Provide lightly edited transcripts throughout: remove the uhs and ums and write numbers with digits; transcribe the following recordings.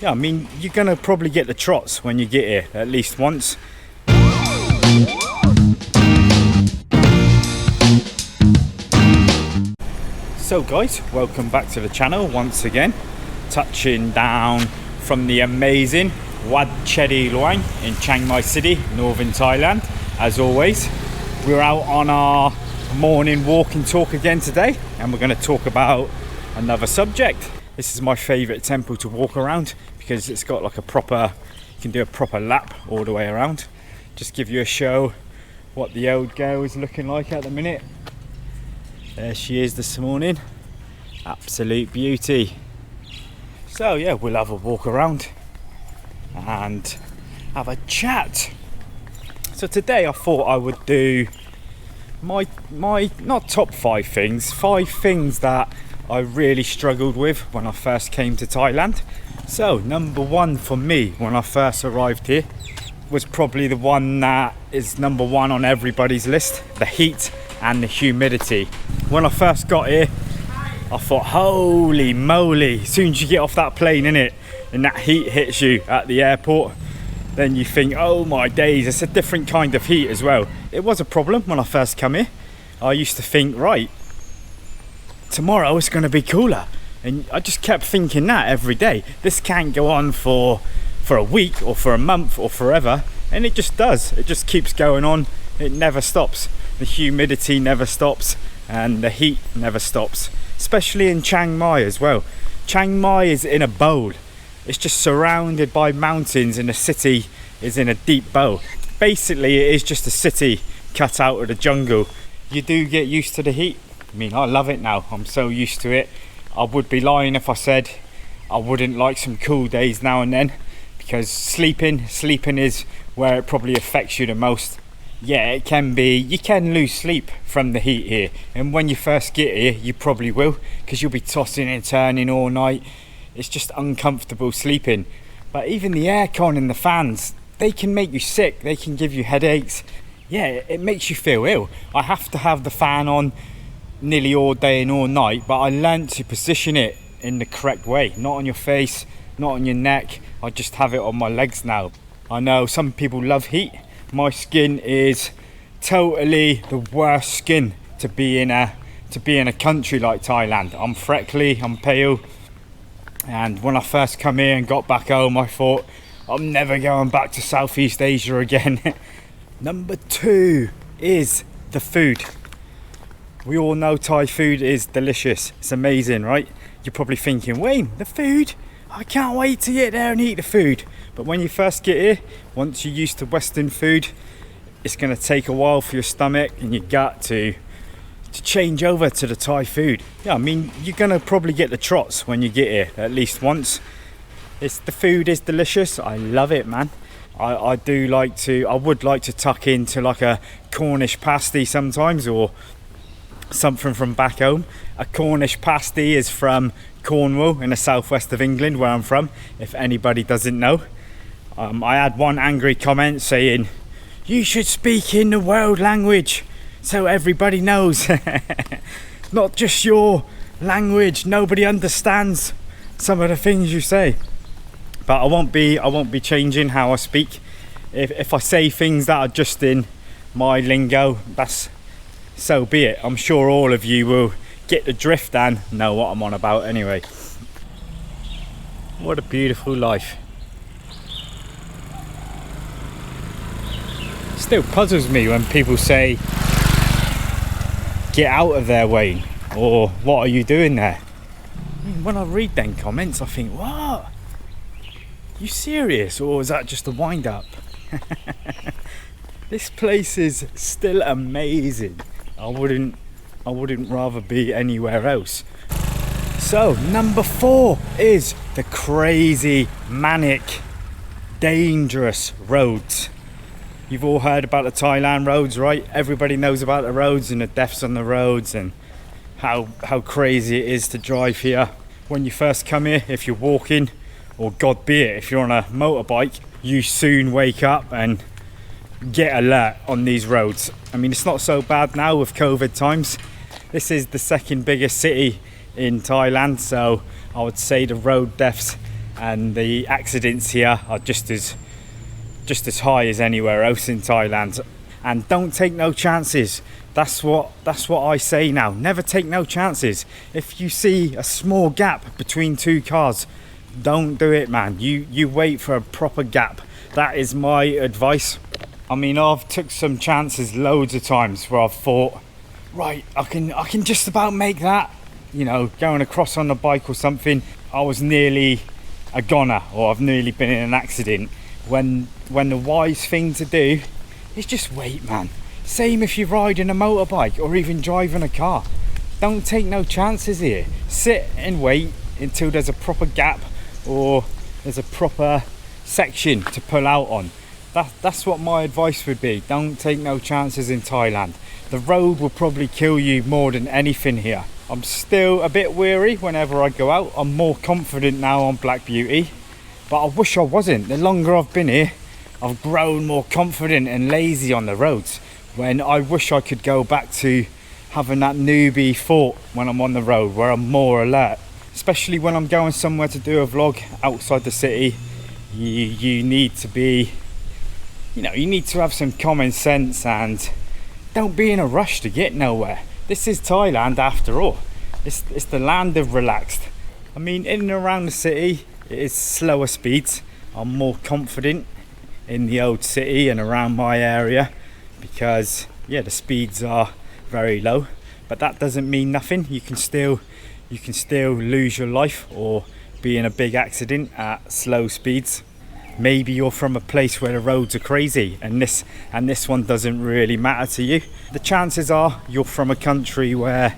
Yeah, I mean, you're gonna probably get the trots when you get here at least once. So guys, welcome back to the channel once again. Touching down from the amazing Wat Chedi Luang in Chiang Mai City, northern Thailand. As always, we're out on our morning walk and talk again today, and we're going to talk about another subject. This is my favourite temple to walk around because it's got like a proper, you can do a proper lap all the way around. Just give you a show what the old girl is looking like at the minute. There she is this morning, absolute beauty. So yeah, we'll have a walk around and have a chat. So today I thought I would do my not top 5 things, 5 things that I really struggled with when I first came to Thailand. So number 1 for me when I first arrived here was probably the one that is number 1 on everybody's list: the heat and the humidity. When I first got here, I thought, holy moly, as soon as you get off that plane, innit, and that heat hits you at the airport, then you think, oh my days, it's a different kind of heat as well. It was a problem when I first come here. I used to think, right, tomorrow it's going to be cooler, and I just kept thinking that every day. This can't go on for a week or for a month or forever, and it just does. It just keeps going on. It never stops. The humidity never stops and the heat never stops, especially in Chiang Mai as well. Chiang Mai is in a bowl. It's just surrounded by mountains, and the city is in a deep bowl. Basically, it is just a city cut out of the jungle. You do get used to the heat. I mean, I love it now. I'm so used to it. I would be lying if I said I wouldn't like some cool days now and then, because sleeping is where it probably affects you the most. Yeah, it can be, you can lose sleep from the heat here, and when you first get here you probably will, because you'll be tossing and turning all night. It's just uncomfortable sleeping. But even the aircon and the fans, they can make you sick, they can give you headaches. Yeah, it makes you feel ill. I have to have the fan on nearly all day and all night, but I learned to position it in the correct way. Not on your face, not on your neck. I just have it on my legs now. I know some people love heat. My skin is totally the worst skin to be in a country like Thailand. I'm freckly, I'm pale, and when I first come here and got back home, I thought, I'm never going back to Southeast Asia again. Number 2 is the food. We all know Thai food is delicious. It's amazing, right? You're probably thinking, Wayne, the food? I can't wait to get there and eat the food. But when you first get here, once you're used to Western food, it's going to take a while for your stomach and your gut to change over to the Thai food. Yeah, I mean, you're going to probably get the trots when you get here at least once. The food is delicious. I love it, man. I would like to tuck into like a Cornish pasty sometimes, or something from back home. A Cornish pasty is from Cornwall in the southwest of England, where I'm from, if anybody doesn't know. I had one angry comment saying, you should speak in the world language so everybody knows. Not just your language, nobody understands some of the things you say. But I won't be changing how I speak. If I say things that are just in my lingo, that's so be it. I'm sure all of you will get the drift and know what I'm on about anyway. What a beautiful life. Still puzzles me when people say, get out of there, Wayne, or what are you doing there? When I read them comments, I think, what? You serious, or is that just a wind up? This place is still amazing. I wouldn't rather be anywhere else. So number 4 is the crazy, manic, dangerous roads. You've all heard about the Thailand roads, right? Everybody knows about the roads and the deaths on the roads and how crazy it is to drive here. When you first come here, if you're walking, or God be it, if you're on a motorbike, you soon wake up and get alert on these roads. I mean, it's not so bad now with COVID times. This is the second biggest city in Thailand, so I would say the road deaths and the accidents here are just as high as anywhere else in Thailand. And don't take no chances. That's what I say now. Never take no chances. If you see a small gap between two cars, don't do it, man. You wait for a proper gap. That is my advice. I mean, I've took some chances loads of times where I've thought, right, I can just about make that, you know, going across on a bike or something. I was nearly a goner, or I've nearly been in an accident, when the wise thing to do is just wait, man. Same if you're riding a motorbike or even driving a car. Don't take no chances here. Sit and wait until there's a proper gap or there's a proper section to pull out on. That's what my advice would be. Don't take no chances in Thailand. The road will probably kill you more than anything here. I'm still a bit weary whenever I go out. I'm more confident now on Black Beauty, but I wish I wasn't. The longer I've been here, I've grown more confident and lazy on the roads, when I wish I could go back to having that newbie thought when I'm on the road, where I'm more alert. Especially when I'm going somewhere to do a vlog outside the city, you need to be, you know, you need to have some common sense and don't be in a rush to get nowhere. This is Thailand after all. It's the land of relaxed. I mean, in and around the city, it is slower speeds. I'm more confident in the old city and around my area because, yeah, the speeds are very low. But that doesn't mean nothing. You can still lose your life or be in a big accident at slow speeds. Maybe you're from a place where the roads are crazy and this one doesn't really matter to you. The chances are you're from a country where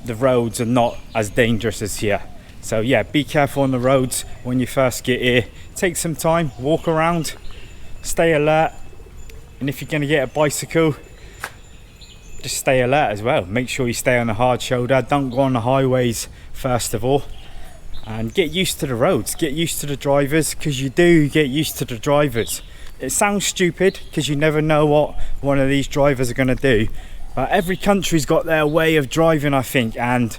the roads are not as dangerous as here. So yeah, be careful on the roads when you first get here. Take some time, walk around, stay alert, and if you're going to get a bicycle, just stay alert as well. Make sure you stay on the hard shoulder. Don't go on the highways first of all, and get used to the roads, get used to the drivers, because you do get used to the drivers. It sounds stupid because you never know what one of these drivers are going to do, but every country's got their way of driving, I think, and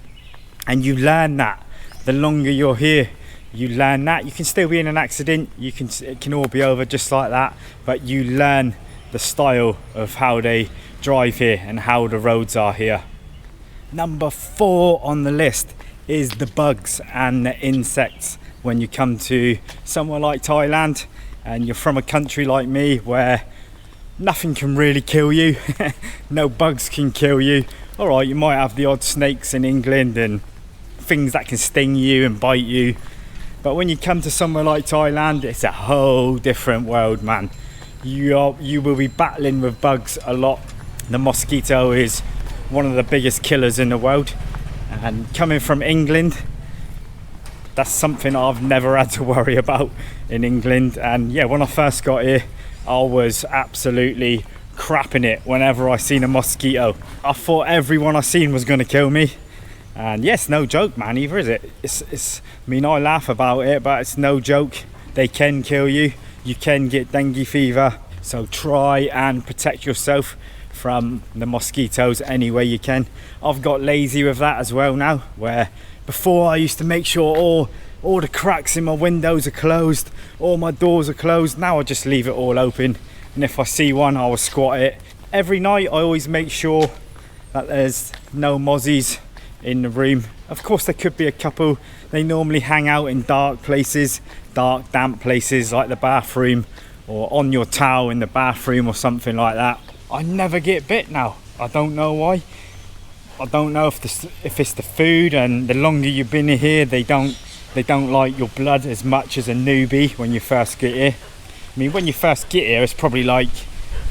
you learn that. The longer you're here, you learn that. You can still be in an accident, it can all be over just like that, but you learn the style of how they drive here and how the roads are here. Number 4 on the list is the bugs and the insects. When you come to somewhere like Thailand and you're from a country like me where nothing can really kill you, no bugs can kill you. Alright, you might have the odd snakes in England and things that can sting you and bite you, but when you come to somewhere like Thailand, it's a whole different world, man. You will be battling with bugs a lot. The mosquito is one of the biggest killers in the world, and coming from England, that's something I've never had to worry about in England. And yeah, when I first got here, I was absolutely crapping it whenever I seen a mosquito. I thought everyone I seen was going to kill me. And yes, no joke, man, either, is it? I mean, I laugh about it, but it's no joke. They can kill you. You can get dengue fever. So try and protect yourself from the mosquitoes any way you can. I've got lazy with that as well now, where before I used to make sure all the cracks in my windows are closed, all my doors are closed. Now I just leave it all open, and if I see one, I will squat it. Every night I always make sure that there's no mozzies in the room. Of course there could be a couple. They normally hang out in dark places, dark damp places like the bathroom, or on your towel in the bathroom or something like that. I never get bit now. I don't know why. I don't know if it's the food, and the longer you've been here, they don't like your blood as much as a newbie when you first get here. I mean, when you first get here, it's probably like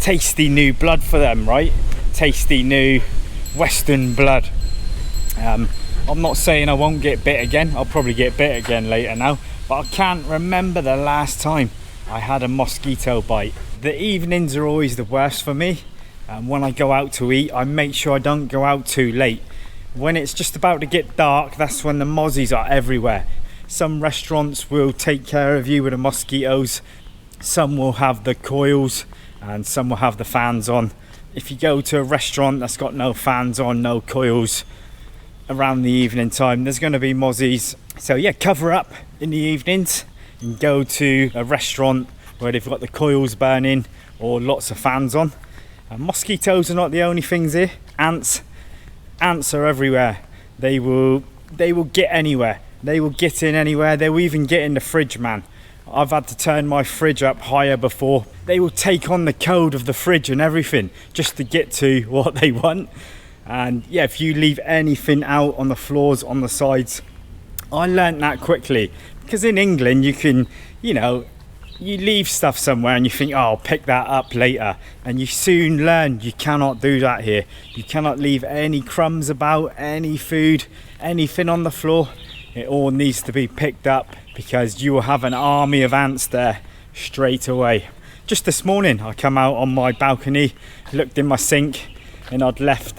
tasty new blood for them, right? Tasty new Western blood. I'm not saying I won't get bit again. I'll probably get bit again later now, but I can't remember the last time I had a mosquito bite. The evenings are always the worst for me. When I go out to eat, I make sure I don't go out too late. When it's just about to get dark, that's when the mozzies are everywhere. Some restaurants will take care of you with the mosquitoes. Some will have the coils and some will have the fans on. If you go to a restaurant that's got no fans on, no coils, around the evening time, there's going to be mozzies. So yeah, cover up in the evenings and go to a restaurant where they've got the coils burning or lots of fans on. Mosquitoes are not the only things here. Ants are everywhere. They will get anywhere. They will get in anywhere. They will even get in the fridge, man. I've had to turn my fridge up higher before. They will take on the code of the fridge and everything just to get to what they want. And yeah, if you leave anything out on the floors, on the sides, I learnt that quickly. Because in England, you can, you leave stuff somewhere and you think, oh, I'll pick that up later. And you soon learn you cannot do that here. You cannot leave any crumbs about, any food, anything on the floor. It all needs to be picked up because you will have an army of ants there straight away. Just this morning, I come out on my balcony, looked in my sink, and I'd left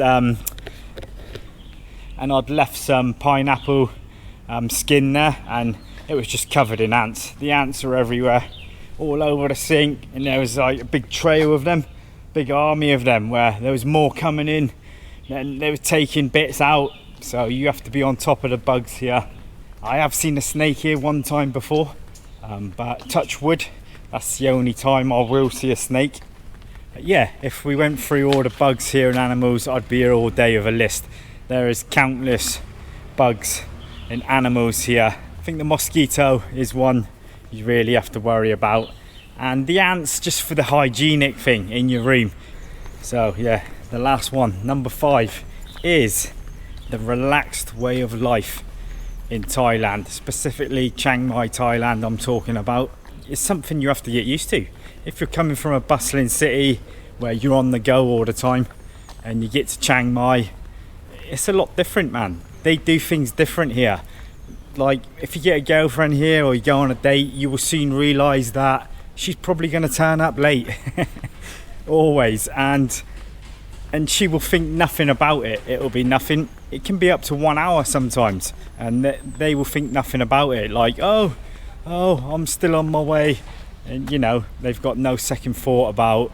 some pineapple skin there, and it was just covered in ants. The ants are everywhere, all over the sink, and there was like a big trail of them, big army of them, where there was more coming in, and they were taking bits out. So you have to be on top of the bugs here. I have seen a snake here one time before, but touch wood, that's the only time I will see a snake. But yeah, if we went through all the bugs here and animals, I'd be here all day with a list. There is countless bugs and animals here. I think the mosquito is one you really have to worry about, and the ants just for the hygienic thing in your room. So yeah, the last one, number 5, is the relaxed way of life in Thailand, specifically Chiang Mai, Thailand. I'm talking about. It's something you have to get used to. If you're coming from a bustling city where you're on the go all the time, and you get to Chiang Mai, it's a lot different, man. They do things different here. Like if you get a girlfriend here or you go on a date, you will soon realise that she's probably going to turn up late, always, and she will think nothing about it. It'll be nothing. It can be up to 1 hour sometimes, and they will think nothing about it. Like, oh, I'm still on my way, and they've got no second thought about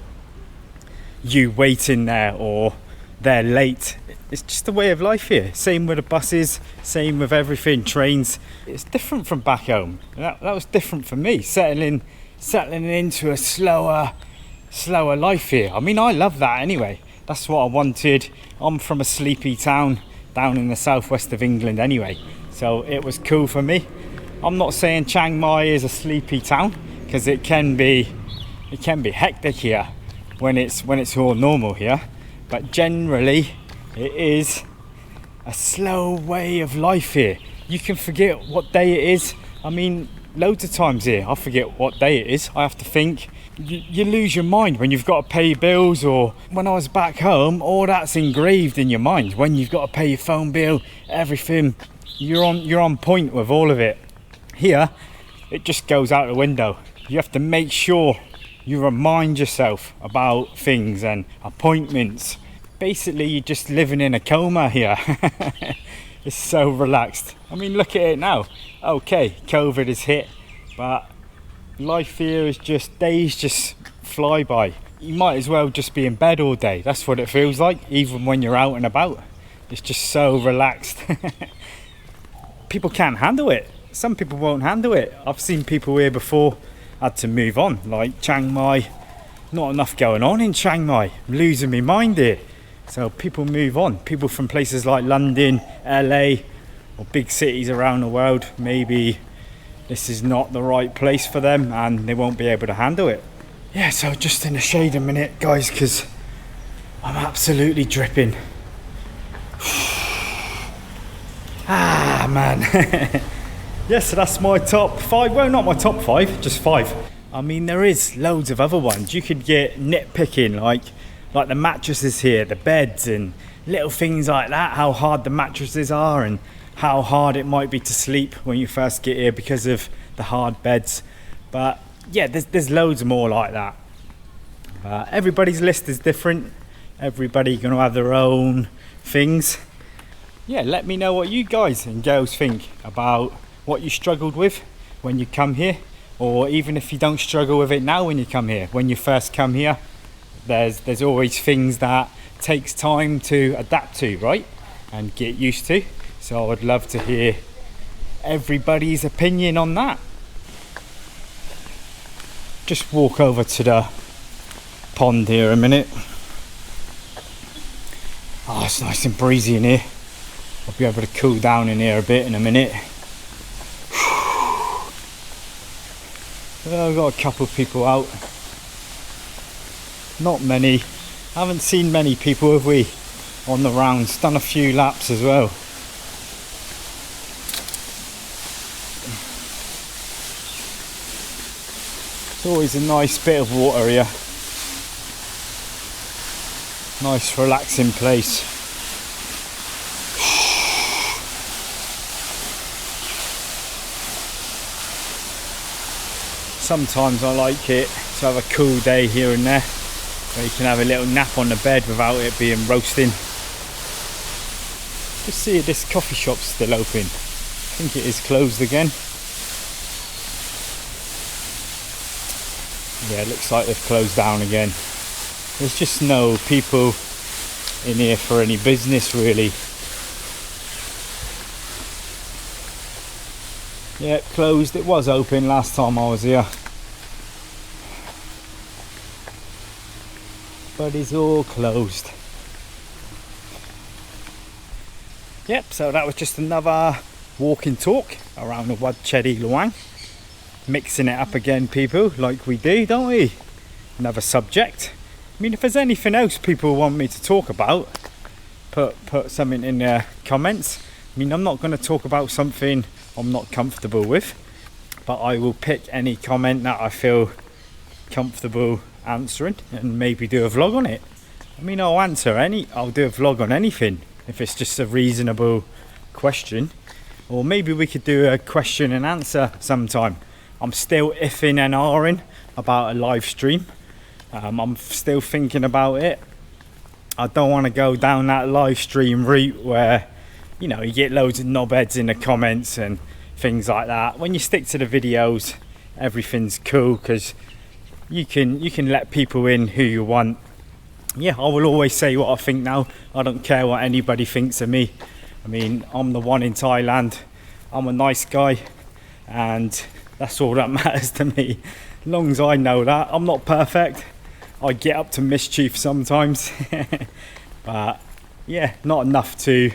you waiting there or they're late. It's just a way of life here. Same with the buses, same with everything, trains. It's different from back home. That was different for me, settling into a slower life here. I mean, I love that anyway. That's what I wanted. I'm from a sleepy town down in the southwest of England anyway, so it was cool for me. I'm not saying Chiang Mai is a sleepy town, because it can be hectic here when it's all normal here, but generally it is a slow way of life here. You can forget what day it is. I mean, loads of times here I forget what day it is. I have to think. You lose your mind when you've got to pay bills, or when I was back home, all that's engraved in your mind. When you've got to pay your phone bill, everything, you're on point with all of it. Here, it just goes out the window. You have to make sure you remind yourself about things and appointments. Basically, you're just living in a coma here. It's so relaxed. I mean, look at it now. Okay, COVID is hit, but life here is days just fly by. You might as well just be in bed all day. That's what it feels like, even when you're out and about. It's just so relaxed. People can't handle it. Some people won't handle it. I've seen people here before had to move on, like Chiang Mai. Not enough going on in Chiang Mai. I'm losing my mind here. So people move on. People from places like London, LA, or big cities around the world, maybe this is not the right place for them and they won't be able to handle it. Yeah, so just in the shade a minute, guys, because I'm absolutely dripping. Man. Yeah, so that's my top 5. Well, not my top 5, just 5. I mean, there is loads of other ones. You could get nitpicking, like the mattresses here, the beds, and little things like that, how hard the mattresses are and how hard it might be to sleep when you first get here because of the hard beds. But yeah, there's loads more like that. Everybody's list is different. Everybody gonna have their own things. Yeah, let me know what you guys and girls think about what you struggled with when you come here, or even if you don't struggle with it now when you come here. When you first come here, there's always things that takes time to adapt to, right, and get used to. So I would love to hear everybody's opinion on that. Just walk over to the pond here a minute. Oh, it's nice and breezy in here. I'll be able to cool down in here a bit in a minute. I've got a couple of people out. Not many. Haven't seen many people, have we? On the rounds. Done a few laps as well. It's always a nice bit of water here. Nice relaxing place. Sometimes I like it to have a cool day here and there, where you can have a little nap on the bed without it being roasting. Just see if this coffee shop's still open. I think it is closed again. Yeah, it looks like they've closed down again. There's just no people in here for any business really. Yeah, closed. It was open last time I was here, but it's all closed. Yep, so that was just another walk and talk around the Wat Chedi Luang. Mixing it up again, people, like we do, don't we? Another subject. I mean, if there's anything else people want me to talk about, put something in the comments. I mean, I'm not going to talk about something I'm not comfortable with, but I will pick any comment that I feel comfortable answering and maybe do a vlog on it. I mean, I'll do a vlog on anything if it's just a reasonable question, or maybe we could do a question and answer sometime. I'm still iffing and ahhing about a live stream. I'm still thinking about it. I don't want to go down that live stream route where, you know, you get loads of knobheads in the comments and things like that. When you stick to the videos, everything's cool because you can let people in who you want. Yeah, I will always say what I think now. I don't care what anybody thinks of me. I mean, I'm the one in Thailand. I'm a nice guy, and that's all that matters to me. As long as I know that. I'm not perfect. I get up to mischief sometimes. But yeah, not enough to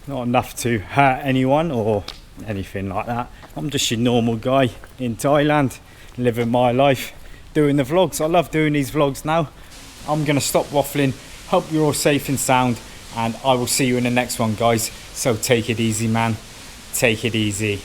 hurt anyone or anything like that. I'm just your normal guy in Thailand, living my life, doing the vlogs. I love doing these vlogs now. I'm gonna stop waffling. Hope you're all safe and sound, and I will see you in the next one, guys. So take it easy, man. Take it easy.